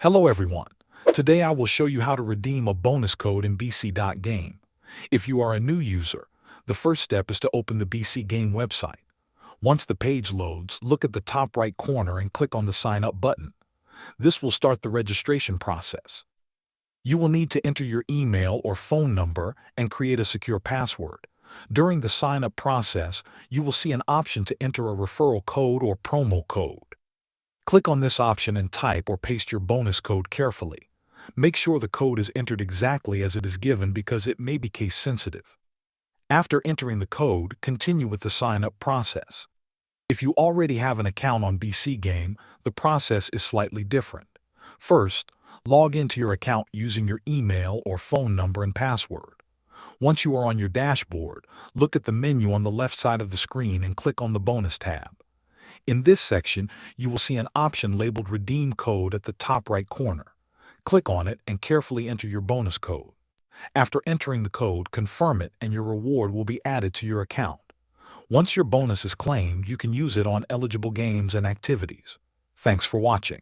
Hello everyone. Today I will show you how to redeem a bonus code in BC.Game. If you are a new user, the first step is to open the BC Game website. Once the page loads, look at the top right corner and click on the Sign Up button. This will start the registration process. You will need to enter your email or phone number and create a secure password. During the sign-up process, you will see an option to enter a referral code or promo code. Click on this option and type or paste your bonus code carefully. Make sure the code is entered exactly as it is given because it may be case sensitive. After entering the code, continue with the sign-up process. If you already have an account on BC Game, the process is slightly different. First, log into your account using your email or phone number and password. Once you are on your dashboard, look at the menu on the left side of the screen and click on the Bonus tab. In this section, you will see an option labeled Redeem Code at the top right corner. Click on it and carefully enter your bonus code. After entering the code, confirm it and your reward will be added to your account. Once your bonus is claimed, you can use it on eligible games and activities. Thanks for watching.